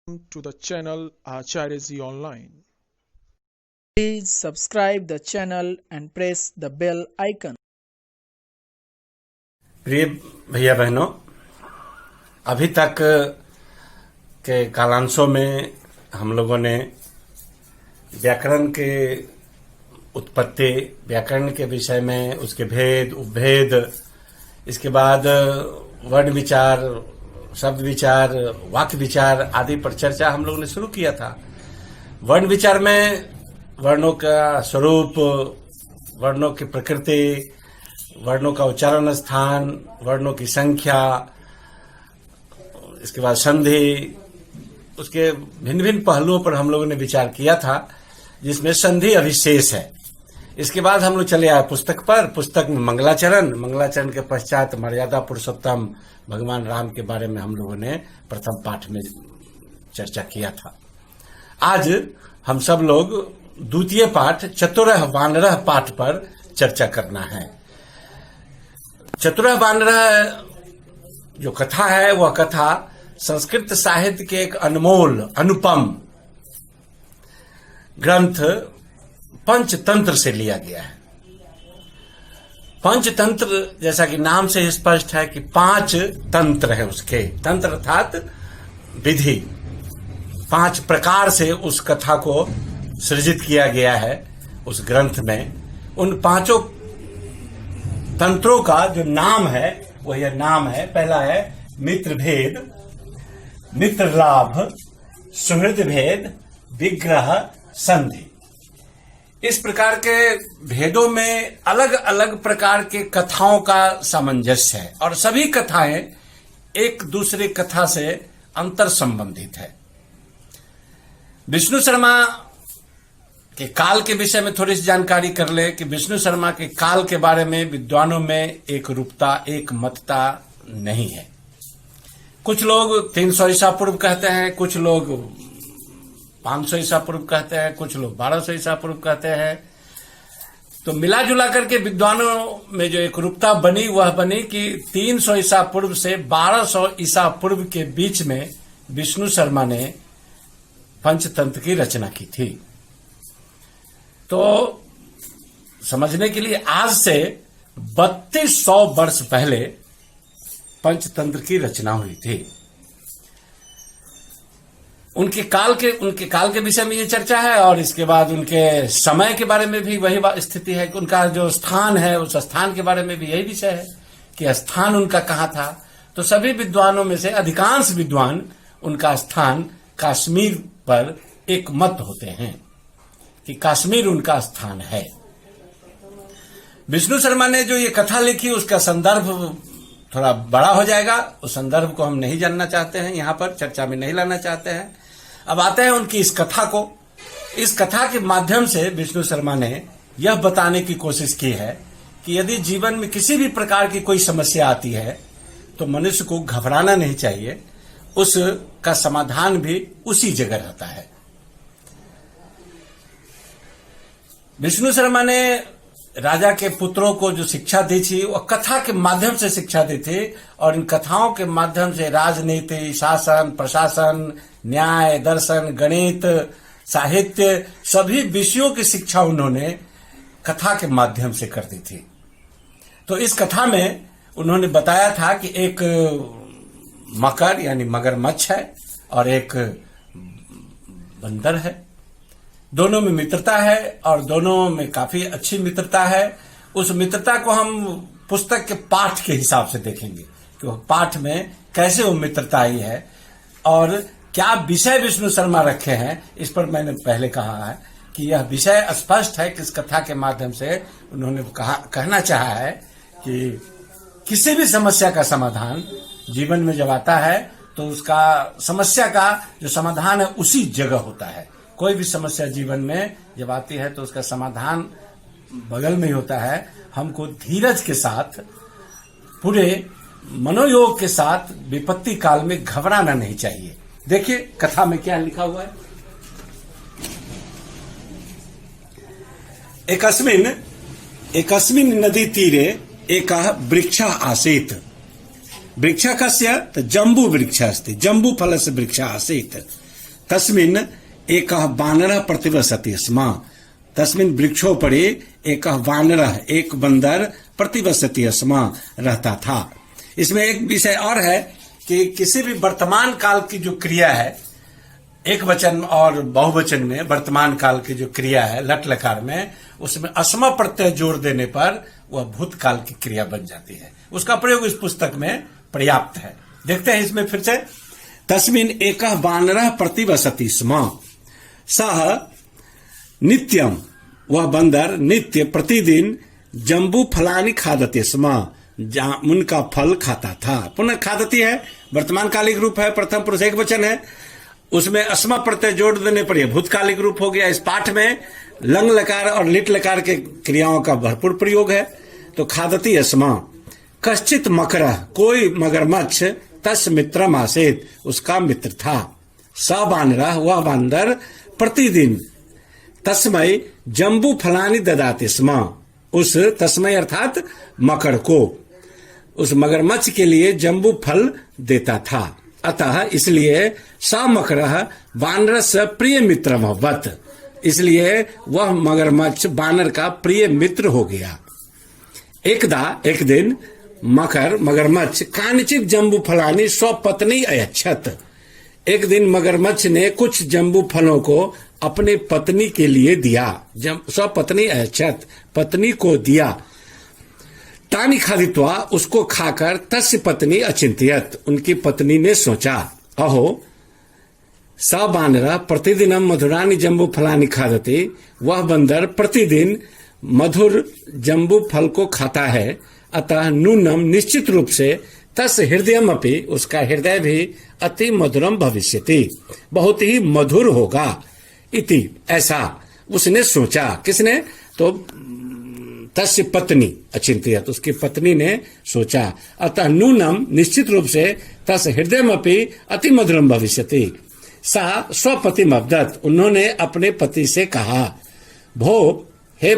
to the channel Acharya Ji Online. Please subscribe the channel and press the bell icon. प्रिय भैया बहनों, अभी तक के कालांशों में हम लोगों ने व्याकरण के उत्पत्ति, व्याकरण के विषय में उसके भेद, उपभेद, इसके बाद वर्ण विचार, शब्द विचार, वाक्य विचार आदि पर चर्चा हम लोगों ने शुरू किया था। वर्ण विचार में वर्णों का स्वरूप, वर्णों की प्रकृति, वर्णों का उच्चारण स्थान, वर्णों की संख्या, इसके बाद संधि, उसके भिन्न भिन्न पहलुओं पर हम लोगों ने विचार किया था, जिसमें संधि अभिशेष है। इसके बाद हम लोग चले आए पुस्तक पर। पुस्तक में मंगलाचरण के पश्चात मर्यादा पुरुषोत्तम भगवान राम के बारे में हम लोगों ने प्रथम पाठ में चर्चा किया था। आज हम सब लोग द्वितीय पाठ चतुरः वानरः पाठ पर चर्चा करना है। चतुरः वानरः जो कथा है, वह कथा संस्कृत साहित्य के एक अनमोल, अनुपम ग्रंथ पंचतंत्र से लिया गया है। पंचतंत्र जैसा कि नाम से स्पष्ट है कि 5 तंत्र है उसके। तंत्र अर्थात विधि, 5 प्रकार से उस कथा को सृजित किया गया है उस ग्रंथ में। उन 5 तंत्रों का जो नाम है वह यह नाम है। पहला है मित्र भेद, मित्र लाभ, सुहृद भेद, विग्रह, संधि। इस प्रकार के भेदों में अलग अलग प्रकार के कथाओं का सामंजस्य है और सभी कथाएं एक दूसरे कथा से अंतर संबंधित है। विष्णु शर्मा के काल के विषय में थोड़ी सी जानकारी कर ले कि विष्णु शर्मा के काल के बारे में विद्वानों में एक रूपता, एक मतता नहीं है। कुछ लोग 300 ईसा पूर्व कहते हैं, कुछ लोग 500 ईसा पूर्व कहते हैं, कुछ लोग 1200 ईसा पूर्व कहते हैं। तो मिला जुला करके विद्वानों में जो एक रूपता बनी, वह बनी कि 300 ईसा पूर्व से 1200 ईसा पूर्व के बीच में विष्णु शर्मा ने पंचतंत्र की रचना की थी। तो समझने के लिए आज से 3200 वर्ष पहले पंचतंत्र की रचना हुई थी। उनके काल के विषय में ये चर्चा है और इसके बाद उनके समय के बारे में भी वही स्थिति है कि उनका जो स्थान है, उस स्थान के बारे में भी यही विषय है कि स्थान उनका कहाँ था। तो सभी विद्वानों में से अधिकांश विद्वान उनका स्थान कश्मीर पर एक मत होते हैं कि कश्मीर उनका स्थान है। विष्णु शर्मा ने जो ये कथा लिखी, उसका संदर्भ थोड़ा बड़ा हो जाएगा। उस संदर्भ को हम नहीं जानना चाहते हैं, यहाँ पर चर्चा में नहीं लाना चाहते हैं। अब आते हैं उनकी इस कथा को। इस कथा के माध्यम से विष्णु शर्मा ने यह बताने की कोशिश की है कि यदि जीवन में किसी भी प्रकार की कोई समस्या आती है तो मनुष्य को घबराना नहीं चाहिए, उसका समाधान भी उसी जगह रहता है। विष्णु शर्मा ने राजा के पुत्रों को जो शिक्षा दी थी, वह कथा के माध्यम से शिक्षा दी थी और इन कथाओं के माध्यम से राजनीति, शासन, प्रशासन, न्याय, दर्शन, गणित, साहित्य, सभी विषयों की शिक्षा उन्होंने कथा के माध्यम से कर दी थी। तो इस कथा में उन्होंने बताया था कि एक मकर यानी मगरमच्छ है और एक बंदर है। दोनों में मित्रता है और दोनों में काफी अच्छी मित्रता है। उस मित्रता को हम पुस्तक के पाठ के हिसाब से देखेंगे कि वह पाठ में कैसे वो मित्रता आई है और क्या विषय विष्णु शर्मा रखे हैं। इस पर मैंने पहले कहा है कि यह विषय स्पष्ट है कि इस कथा के माध्यम से उन्होंने कहना चाहा है कि किसी भी समस्या का समाधान जीवन में जब आता है तो उसका समस्या का जो समाधान है उसी जगह होता है। कोई भी समस्या जीवन में जब आती है तो उसका समाधान बगल में ही होता है। हमको धीरज के साथ, पूरे मनोयोग के साथ विपत्ति काल में घबराना नहीं चाहिए। देखिए कथा में क्या लिखा हुआ है। एकस्मिन् नदी तीरे एकः वृक्षः आसीत्। वृक्षः कस्य? जम्बू वृक्षः अस्ति। जम्बू फलस्य वृक्षः आसीत्। तस्मिन् एकः वानरः प्रतिवसति स्म। तस्मिन् वृक्षोपरि एकः वानरः, एक बंदर, प्रतिवसति स्म, रहता था। इसमें एक विषय और है कि किसी भी वर्तमान काल की जो क्रिया है, एक वचन और बहुवचन में वर्तमान काल की जो क्रिया है लट लकार में, उसमें अस्म प्रत्यय जोड़ देने पर वह भूतकाल की क्रिया बन जाती है। उसका प्रयोग इस पुस्तक में पर्याप्त है। देखते हैं इसमें फिर से। तस्मिन् एकः वानरः प्रतिवसति स्म सः नित्यम, वह बंदर नित्य प्रतिदिन जम्बू फलानि खादते स्म, उनका फल खाता था। पुनः खादती है, वर्तमान कालिक रूप है, प्रथम पुरुष एक वचन है, उसमें अस्मा प्रत्यय जोड़ देने पर यह भूतकालिक रूप हो गया। इस पाठ में लंग लकार और लिट लकार के क्रियाओं का भरपूर प्रयोग है। तो खादती अस्मा। कश्चित मकरः, कोई मगरमच्छ, तस् मित्रम आसीत्, उसका मित्र था। स वानरः, वह बंदर, प्रतिदिन तस्मै जम्बू फलानि ददाति स्म, उस तस्मै अर्थात मकर को, उस मगरमच्छ के लिए जम्बू फल देता था। अतः इसलिए स मकरः वानरस्य प्रिय मित्रमभवत्, इसलिए वह मगरमच्छ वानर का प्रिय मित्र हो गया। एकदा, एक दिन, मगरमच्छ कानिचित जम्बू फलानि स्वपत्नी अयच्छत्, एक दिन मगरमच्छ ने कुछ जम्बू फलों को अपने पत्नी के लिए दिया। स्वपत्नी अयच्छत्, पत्नी को दिया। तानि खादित्वा, उसको खाकर तस्य पत्नी अचिंत्यत, उनकी पत्नी ने सोचा, अहो स वानरः प्रतिदिनं मधुरानि जम्बू फलानि खादति, वह बंदर प्रतिदिन मधुर जम्बू फल को खाता है। अतः नूनम, निश्चित रूप से, तस् हृदयम अपि, उसका हृदय भी अति मधुरम भविष्यति, बहुत ही मधुर होगा। इति, ऐसा उसने सोचा। किसने? तो तस्य पत्नी अचिंत्यत, उसकी पत्नी ने सोचा। अतः नूनम, निश्चित रूप से, तस् हृदयमपि अति मधुरम भविष्यति, सा स्वपतिम अवदत्, उन्होंने अपने पति से कहा, भो, हे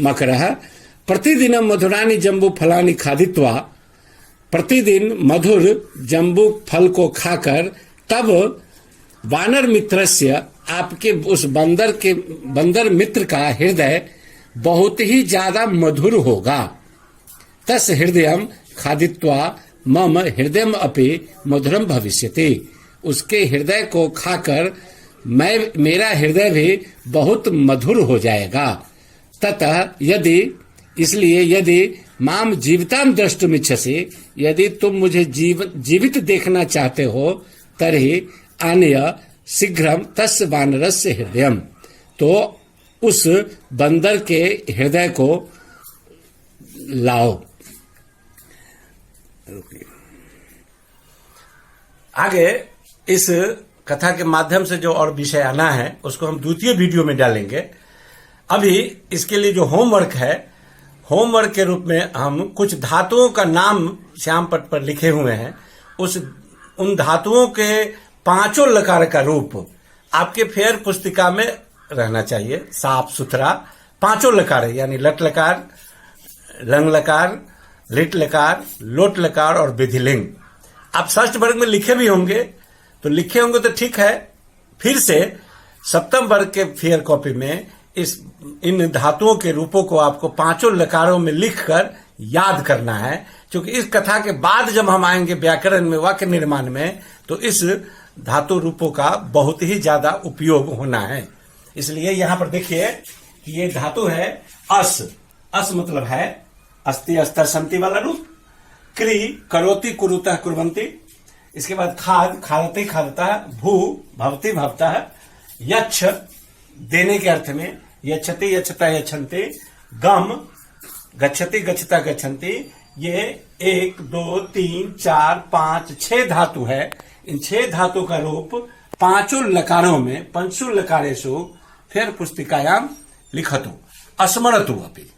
मकरः, प्रतिदिन मधुरानि जम्बू फलानि खादित्वा, प्रतिदिन मधुर जम्बू फल को खाकर, तब वानर मित्रस्य, आपके उस बंदर मित्र का हृदय बहुत ही ज्यादा मधुर होगा। तस् हृदयम खादित्वा मम हृदयम अपि मधुरम भविष्यति, उसके हृदय को खाकर मेरा हृदय भी बहुत मधुर हो जाएगा। ततः यदि, इसलिए यदि माम जीविताम द्रष्टुमिच्छसि, यदि तुम मुझे जीवित देखना चाहते हो, तर्हि आनय शीघ्रम तस्य वानरस्य हृदयम, तो उस बंदर के हृदय को लाओ। आगे इस कथा के माध्यम से जो और विषय आना है उसको हम द्वितीय वीडियो में डालेंगे। अभी इसके लिए जो होमवर्क है, होमवर्क के रूप में हम कुछ धातुओं का नाम श्याम पट पर लिखे हुए हैं, उन धातुओं के पांचों लकार का रूप आपके फेयर पुस्तिका में रहना चाहिए, साफ सुथरा। पांचों लकार है, यानी लट लकार, लंग लकार, लिट लकार, लोट लकार और विधिलिंग। आप षष्ठ वर्ग में लिखे भी होंगे, तो लिखे होंगे तो ठीक है, फिर से सप्तम वर्ग के फेयर कॉपी में इन धातुओं के रूपों को आपको पांचों लकारों में लिखकर याद करना है। क्योंकि इस कथा के बाद जब हम आएंगे व्याकरण में, वाक्य निर्माण में, तो इस धातु रूपों का बहुत ही ज्यादा उपयोग होना है। इसलिए यहां पर देखिए कि ये धातु है अस। अस मतलब है अस्ति अस्तर संति वाला रूप। क्री, करोति कुरुतः कुर्वन्ति। इसके बाद खाद, खादते खादता। भू, भवति भवता। यच्छ, देने के अर्थ में, यच्छति यच्छता यच्छन्ति। गम, गच्छति गच्छता गच्छन्ति। ये 1 2 3 4 5 6 धातु है। इन 6 धातु का रूप पांचों लकारों में, पंचु लकारेषु फेर पुस्तिकायाम लिखतु, अस्मरतु अपि।